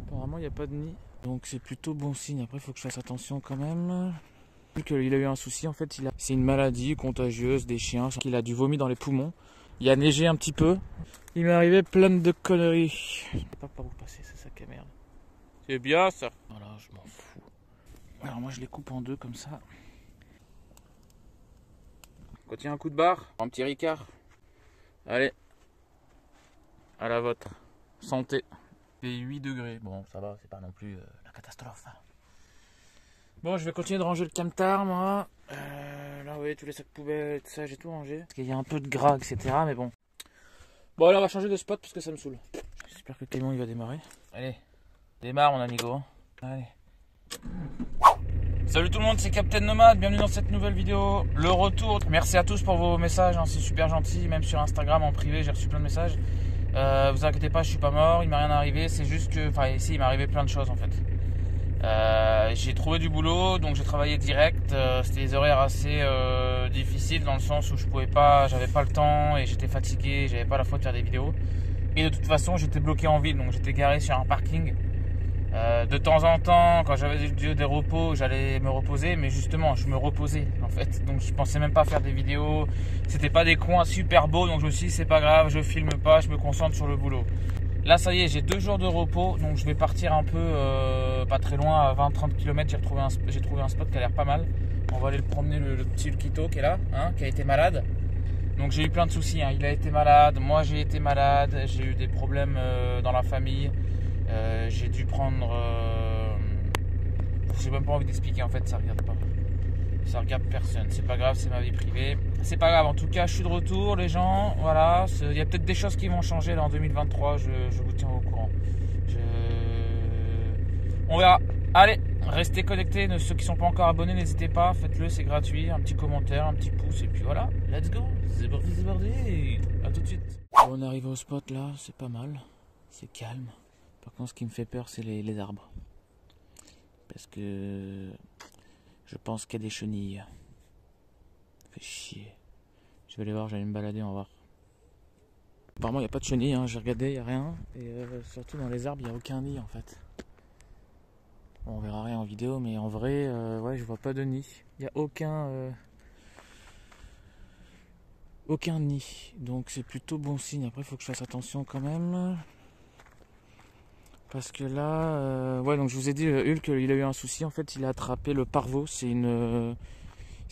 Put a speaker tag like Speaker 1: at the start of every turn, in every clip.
Speaker 1: Apparemment il n'y a pas de nid, donc c'est plutôt bon signe. Après il faut que je fasse attention quand même. Il a eu un souci, en fait c'est une maladie contagieuse des chiens, qu'il a du vomi dans les poumons. Il a neigé un petit peu, il m'est arrivé plein de conneries. Je sais pas par où passer, c'est ça qui est merde. C'est bien ça. Voilà, je m'en fous. Alors moi je les coupe en deux comme ça. Quand il y a un coup de barre, un petit ricard. Allez, à la vôtre. Santé. Et 8 degrés, bon ça va, c'est pas non plus la catastrophe. Bon, je vais continuer de ranger le camtar moi. Là vous voyez tous les sacs poubelles et tout ça, j'ai tout rangé. Parce qu'il y a un peu de gras, etc. Mais bon. Bon alors on va changer de spot parce que ça me saoule. J'espère que le camion il va démarrer. Allez, démarre mon amigo. Allez. Salut tout le monde, c'est Captain Nomade, bienvenue dans cette nouvelle vidéo. Le retour, merci à tous pour vos messages, hein, c'est super gentil. Même sur Instagram en privé j'ai reçu plein de messages. Vous inquiétez pas, je suis pas mort, il m'est rien arrivé, c'est juste que, enfin ici il m'est arrivé plein de choses en fait. J'ai trouvé du boulot, donc j'ai travaillé direct. C'était des horaires assez difficiles dans le sens où je pouvais pas, j'avais pas le temps et j'étais fatigué, j'avais pas la foi de faire des vidéos. Et de toute façon j'étais bloqué en ville, donc j'étais garé sur un parking. De temps en temps, quand j'avais des repos, j'allais me reposer, mais justement, je me reposais en fait. Donc je pensais même pas faire des vidéos. C'était pas des coins super beaux, donc je me suis dit c'est pas grave, je filme pas, je me concentre sur le boulot. Là, ça y est, j'ai 2 jours de repos, donc je vais partir un peu, pas très loin, à 20-30 km. J'ai trouvé un spot qui a l'air pas mal. On va aller le promener, le petit Lukito qui est là, hein, qui a été malade. Donc j'ai eu plein de soucis, hein. Il a été malade, moi j'ai été malade, j'ai eu des problèmes dans la famille. J'ai dû prendre... j'ai même pas envie d'expliquer, en fait ça regarde pas. Ça regarde personne, c'est pas grave, c'est ma vie privée. C'est pas grave, en tout cas je suis de retour les gens, voilà. Il y a peut-être des choses qui vont changer là en 2023, je vous tiens au courant. On verra. Allez, restez connectés, ceux qui sont pas encore abonnés, n'hésitez pas, faites-le, c'est gratuit. Un petit commentaire, un petit pouce et puis voilà, let's go. C'est parti, c'est parti. À tout de suite. On arrive au spot là, c'est pas mal, c'est calme. Par contre, ce qui me fait peur, c'est les arbres. Parce que je pense qu'il y a des chenilles. Ça fait chier. Je vais aller voir, j'allais me balader, on va voir. Apparemment, il n'y a pas de chenilles, hein. J'ai regardé, il n'y a rien. Et surtout dans les arbres, il n'y a aucun nid en fait. Bon, on verra rien en vidéo, mais en vrai, ouais, je vois pas de nid. Il n'y a aucun nid. Donc c'est plutôt bon signe. Après, il faut que je fasse attention quand même. Parce que là, ouais, donc je vous ai dit, Hulk, il a eu un souci. En fait, il a attrapé le parvo. C'est une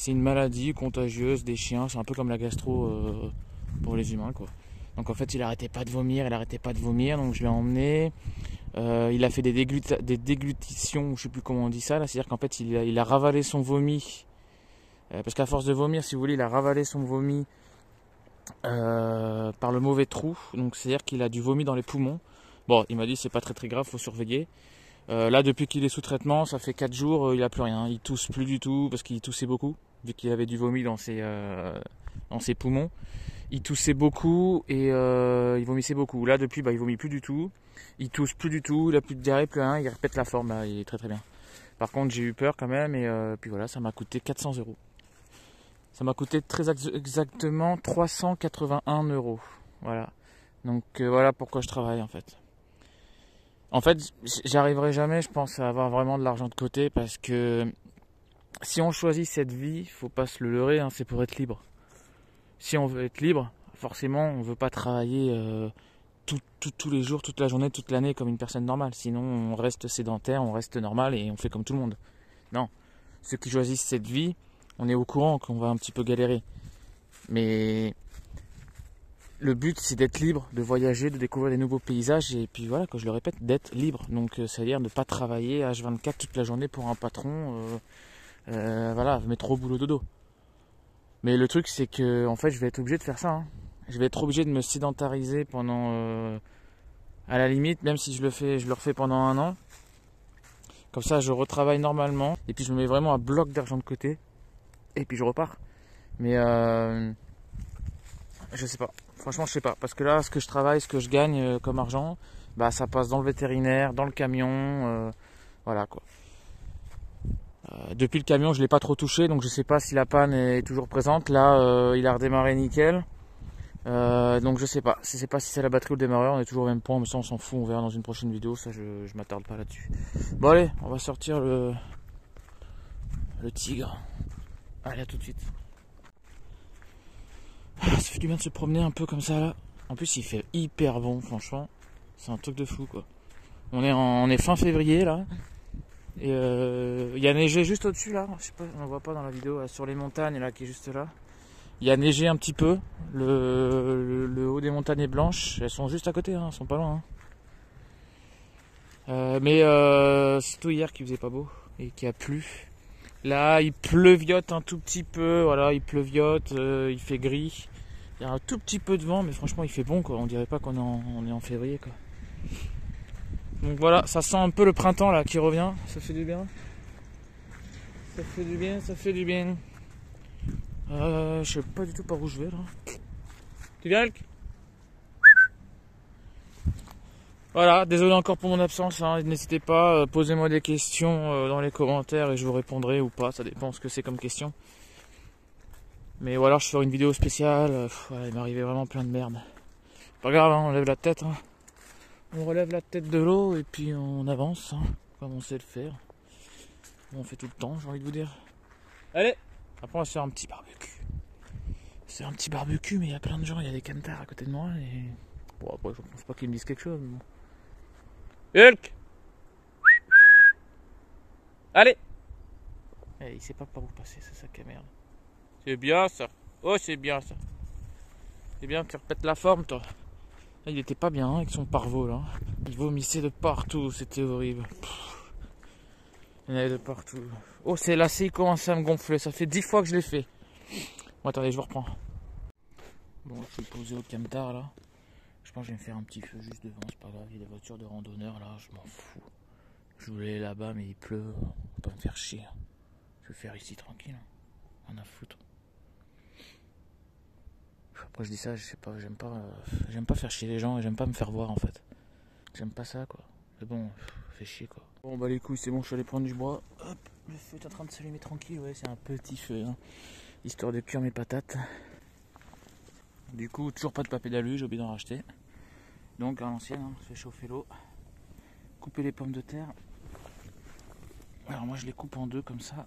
Speaker 1: maladie contagieuse des chiens. C'est un peu comme la gastro pour les humains, quoi. Donc en fait, il arrêtait pas de vomir. Donc je l'ai emmené. Il a fait des déglutitions, je sais plus comment on dit ça. Là, c'est-à-dire qu'en fait, il a ravalé son vomi. Parce qu'à force de vomir, si vous voulez, il a ravalé son vomi par le mauvais trou. Donc c'est-à-dire qu'il a du vomi dans les poumons. Bon, il m'a dit c'est pas très grave, faut surveiller. Là, depuis qu'il est sous traitement, ça fait 4 jours, il a plus rien. Il tousse plus du tout parce qu'il toussait beaucoup, vu qu'il avait du vomi dans ses poumons. Il toussait beaucoup et il vomissait beaucoup. Là, depuis, il vomit plus du tout. Il tousse plus du tout, il a plus de diarrhée, plus rien. Il répète la forme, là, il est très bien. Par contre, j'ai eu peur quand même et puis voilà, ça m'a coûté 400 €. Ça m'a coûté très exactement 381 €. Voilà. Donc voilà pourquoi je travaille en fait. En fait, j'arriverai jamais, je pense, à avoir vraiment de l'argent de côté parce que si on choisit cette vie, faut pas se le leurrer, hein, c'est pour être libre. Si on veut être libre, forcément, on veut pas travailler tous les jours, toute la journée, toute l'année comme une personne normale. Sinon, on reste sédentaire, on reste normal et on fait comme tout le monde. Non, ceux qui choisissent cette vie, on est au courant qu'on va un petit peu galérer. Mais le but, c'est d'être libre, de voyager, de découvrir des nouveaux paysages et puis voilà, que je le répète, d'être libre. Donc, ça veut dire de ne pas travailler H24 toute la journée pour un patron, voilà, métro, boulot, dodo. Mais le truc, c'est que en fait, je vais être obligé de faire ça. Hein. Je vais être obligé de me sédentariser pendant, à la limite, même si je le refais pendant 1 an. Comme ça, je retravaille normalement et puis je me mets vraiment un bloc d'argent de côté et puis je repars. Mais Je sais pas. Franchement, je sais pas. Parce que là, ce que je travaille, ce que je gagne comme argent, bah ça passe dans le vétérinaire, dans le camion, voilà quoi. Depuis le camion, je l'ai pas trop touché, donc je sais pas si la panne est toujours présente. Là, il a redémarré nickel. Donc je sais pas. Je sais pas si c'est la batterie ou le démarreur. On est toujours au même point, mais ça on s'en fout. On verra dans une prochaine vidéo. Ça, je m'attarde pas là-dessus. Bon allez, on va sortir le tigre. Allez, à tout de suite. Ça fait du bien de se promener un peu comme ça là. En plus, il fait hyper bon, franchement. C'est un truc de fou quoi. On est fin février là. Et il y a neigé juste au-dessus là. Je sais pas, on ne voit pas dans la vidéo. Là, sur les montagnes là qui est juste là. Il y a neigé un petit peu. Le haut des montagnes blanches. Elles sont juste à côté, hein, elles sont pas loin. Hein. Mais c'est surtout hier qu'il faisait pas beau et qu'il a plu. Là, il pleuviote un tout petit peu. Voilà, il pleuviote, il fait gris. Il y a un tout petit peu de vent, mais franchement, il fait bon quoi. On dirait pas on est en février quoi. Donc voilà, ça sent un peu le printemps là qui revient. Ça fait du bien. Ça fait du bien, ça fait du bien. Je sais pas du tout par où je vais là. Tu viens, Elk? Voilà, désolé encore pour mon absence, hein. N'hésitez pas, posez-moi des questions dans les commentaires et je vous répondrai ou pas, ça dépend ce que c'est comme question. Mais voilà, je ferai une vidéo spéciale, voilà, il m'est arrivé vraiment plein de merde. Pas grave, hein, on lève la tête, hein. On relève la tête de l'eau et puis on avance, hein, comme on sait le faire. On fait tout le temps, j'ai envie de vous dire. Allez, après on va se faire un petit barbecue. C'est un petit barbecue, mais il y a plein de gens, il y a des camtars à côté de moi et... Bon après je pense pas qu'ils me disent quelque chose. Mais bon. Hulk! Allez! Il sait pas par où passer, c'est ça qui est merde. C'est bien ça. Oh c'est bien ça. C'est bien, tu repètes la forme toi. Là, il était pas bien hein, avec son parvo là. Il vomissait de partout, c'était horrible. Il y en avait de partout. Oh c'est là, il commence à me gonfler, ça fait 10 fois que je l'ai fait. Bon attendez, je vous reprends. Bon, je suis posé au camtar là. Je pense que je vais me faire un petit feu juste devant, c'est pas grave, il y a des voitures de randonneurs là, je m'en fous. Je voulais aller là-bas mais il pleut, on va pas me faire chier. Je vais faire ici tranquille, rien à foutre. Après je dis ça, je sais pas, j'aime pas faire chier les gens et j'aime pas me faire voir en fait. J'aime pas ça quoi. Mais bon, fait chier quoi. Bon bah les couilles c'est bon, je suis allé prendre du bois. Hop, le feu est en train de s'allumer tranquille, ouais c'est un petit feu, hein. Histoire de cuire mes patates. Du coup toujours pas de papier d'alu, j'ai oublié d'en racheter. Donc à l'ancienne, hein, je fais chauffer l'eau. Couper les pommes de terre. Alors moi je les coupe en deux comme ça.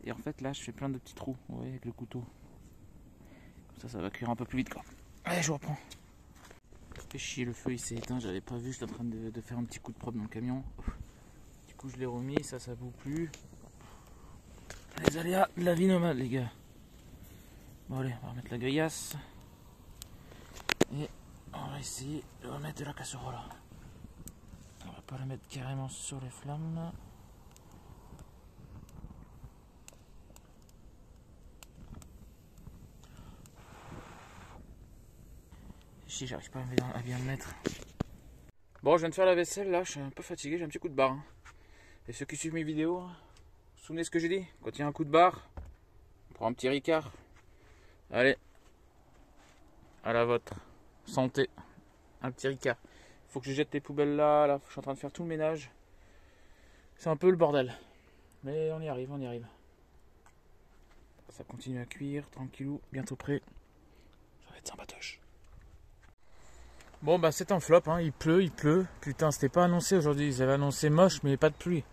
Speaker 1: Et en fait là je fais plein de petits trous, vous voyez, avec le couteau. Comme ça va cuire un peu plus vite quoi. Allez je vous reprends. Ça fait chier, le feu il s'est éteint, j'avais pas vu, j'étais en train de faire un petit coup de propre dans le camion. Du coup je l'ai remis, ça bout plus. Les aléas de la vie nomade les gars. Bon allez, on va remettre la grillage. Et on va essayer de remettre de la casserole. On va pas la mettre carrément sur les flammes. Si j'arrive pas à bien le mettre. Bon, je viens de faire la vaisselle là, je suis un peu fatigué, j'ai un petit coup de barre. Hein. Et ceux qui suivent mes vidéos, vous vous souvenez ce que j'ai dit? Quand il y a un coup de barre, on prend un petit Ricard. Allez, à la vôtre. Santé. Un petit Ricard. Il faut que je jette les poubelles là, je suis en train de faire tout le ménage. C'est un peu le bordel. Mais on y arrive, on y arrive. Ça continue à cuire, tranquillou, bientôt prêt. Ça va être sympatoche. Bon bah c'est un flop, hein. Il pleut. Putain, c'était pas annoncé aujourd'hui. Ils avaient annoncé moche, mais pas de pluie.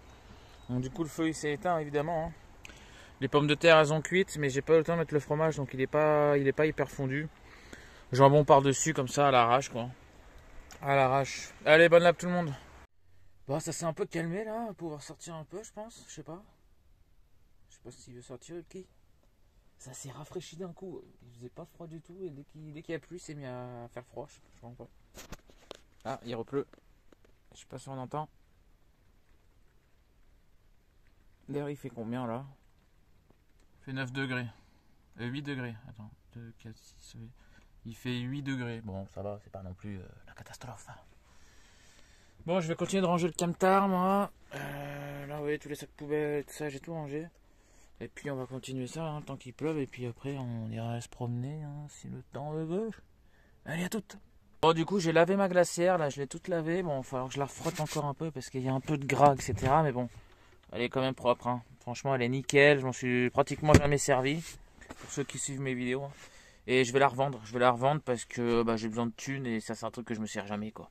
Speaker 1: Donc du coup le feu il s'est éteint évidemment. Hein. Les pommes de terre elles ont cuites, mais j'ai pas eu le temps de mettre le fromage, donc il est pas hyper fondu. Jambon par-dessus comme ça à l'arrache quoi. À l'arrache. Allez, bonne lap tout le monde. Bon, ça s'est un peu calmé là, on va pouvoir sortir un peu je pense, je sais pas. Je sais pas s'il veut sortir le qui. Ça s'est rafraîchi d'un coup, il faisait pas froid du tout et dès qu'il y a plu, il s'est mis à faire froid, je comprends pas. Ah, il repleut. Je sais pas si on entend. L'air il fait combien là? Il fait 9 degrés. 8 degrés. Attends, 2, 4, 6, 8. Il fait 8 degrés. Bon, ça va, c'est pas non plus la catastrophe. Bon, je vais continuer de ranger le camtar moi. Là, vous voyez, tous les sacs poubelles, tout ça, j'ai tout rangé. Et puis on va continuer ça hein, tant qu'il pleuve. Et puis après on ira se promener hein, si le temps le veut. Allez, à toutes. Bon, du coup j'ai lavé ma glacière. Là je l'ai toute lavée. Bon, il va falloir que je la refrotte encore un peu parce qu'il y a un peu de gras, etc. Mais bon, elle est quand même propre. Hein. Franchement, elle est nickel. Je m'en suis pratiquement jamais servi. Pour ceux qui suivent mes vidéos. Hein. Et je vais la revendre. Je vais la revendre parce que bah, j'ai besoin de thunes. Et ça, c'est un truc que je me sers jamais, quoi.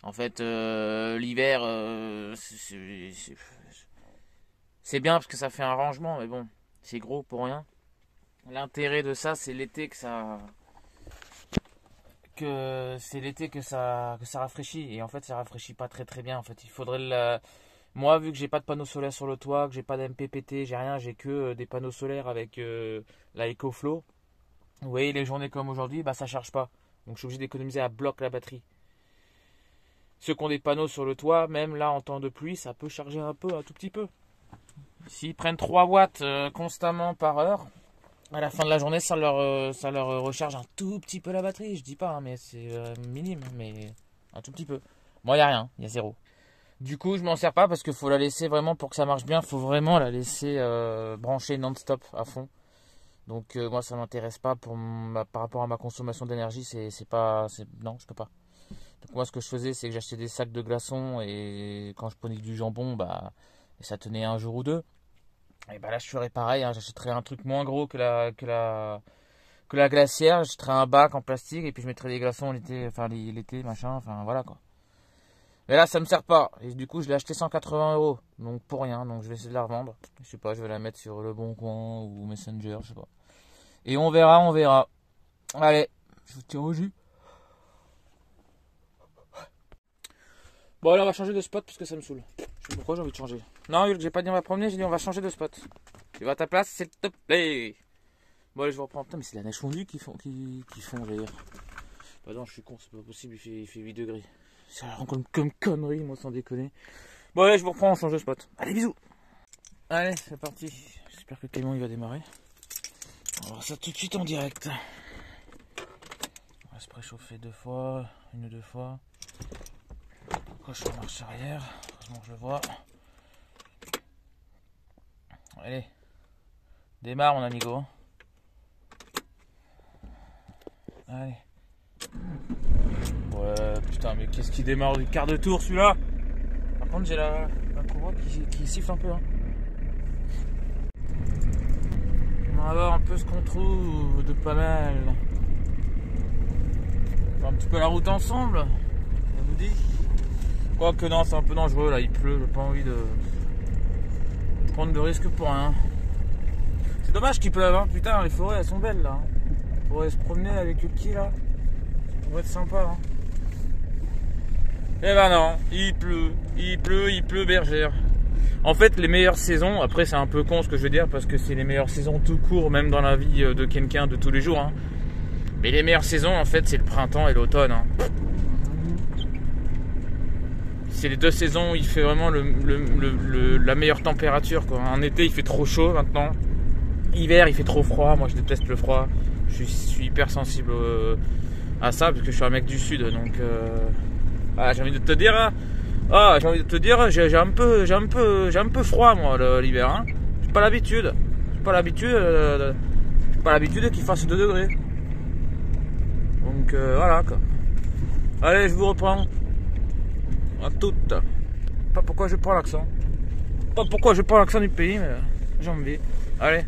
Speaker 1: En fait, l'hiver, c'est bien parce que ça fait un rangement. Mais bon, c'est gros pour rien. L'intérêt de ça, c'est l'été que ça... c'est l'été que ça rafraîchit. Et en fait, ça rafraîchit pas très très bien. En fait, il faudrait le... Moi, vu que j'ai pas de panneaux solaires sur le toit, que j'ai pas d'MPPT, j'ai rien, j'ai que des panneaux solaires avec la EcoFlow. Vous voyez, les journées comme aujourd'hui, bah ça charge pas. Donc je suis obligé d'économiser à bloc la batterie. Ceux qui ont des panneaux sur le toit, même là en temps de pluie, ça peut charger un tout petit peu. S'ils prennent 3 watts constamment par heure, à la fin de la journée, ça leur recharge un tout petit peu la batterie. Je dis pas, hein, mais c'est minime, mais un tout petit peu. Moi, il n'y a rien, il y a 0. Du coup, je m'en sers pas parce qu'il faut la laisser vraiment pour que ça marche bien. Il faut vraiment la laisser brancher non-stop à fond. Donc moi, ça m'intéresse pas par rapport à ma consommation d'énergie. Non, je peux pas. Donc moi, ce que je faisais, c'est que j'achetais des sacs de glaçons et quand je prenais du jambon, bah ça tenait un jour ou deux. Et bah là, je ferais pareil. Hein, j'achèterais un truc moins gros que la glacière. J'achèterais un bac en plastique et puis je mettrais des glaçons l'été, machin. Enfin voilà quoi. Mais là, ça me sert pas. Et du coup, je l'ai acheté 180 €. Donc pour rien. Donc je vais essayer de la revendre. Je sais pas, je vais la mettre sur Le Bon Coin ou Messenger, je sais pas. Et on verra, on verra. Allez, je vous tiens au jus. Bon, alors on va changer de spot parce que ça me saoule. Je sais pas pourquoi j'ai envie de changer. Non, vu que j'ai pas dit on va promener, j'ai dit on va changer de spot. Tu vas à ta place, s'il te plaît. Bon, allez, je vous reprends. Putain, mais c'est la neige fondue qui font, j'allais dire. Bah non, je suis con, c'est pas possible, il fait 8 degrés. Ça rend comme connerie, moi, sans déconner. Bon, allez, je vous reprends, on change de spot. Allez, bisous. Allez, c'est parti. J'espère que le camion il va démarrer. On va voir ça tout de suite en direct. On va se préchauffer 2 fois, 1 ou 2 fois. Coche en marche arrière, heureusement que je le vois. Allez, démarre mon amigo. Allez. Ouais, putain, mais qu'est-ce qui démarre du quart de tour celui-là? Par contre, j'ai la courroie qui siffle un peu. Hein. On va voir un peu ce qu'on trouve de pas mal. On va un petit peu la route ensemble, ça vous dit? Quoique non, c'est un peu dangereux là, il pleut, j'ai pas envie de prendre de risque pour rien. C'est dommage qu'il pleuve, hein. Putain, les forêts elles sont belles là. On pourrait se promener avec le petit là, ça pourrait être sympa. Hein. Eh ben non, il pleut bergère. En fait, les meilleures saisons, après c'est un peu con ce que je veux dire parce que c'est les meilleures saisons tout court, même dans la vie de quelqu'un de tous les jours. Hein. Mais les meilleures saisons en fait c'est le printemps et l'automne. Hein. C'est les 2 saisons où il fait vraiment la meilleure température quoi. En été il fait trop chaud maintenant. Hiver il fait trop froid. Moi je déteste le froid. Je suis hyper sensible à ça parce que je suis un mec du sud. Donc j'ai envie de te dire, j'ai un peu froid moi l'hiver. Hein. J'ai pas l'habitude. J'ai pas l'habitude qu'il fasse 2 degrés. Donc voilà quoi. Allez, je vous reprends. À toutes. Pas pourquoi je prends l'accent. Pas pourquoi je prends l'accent du pays, mais j'ai envie. Allez.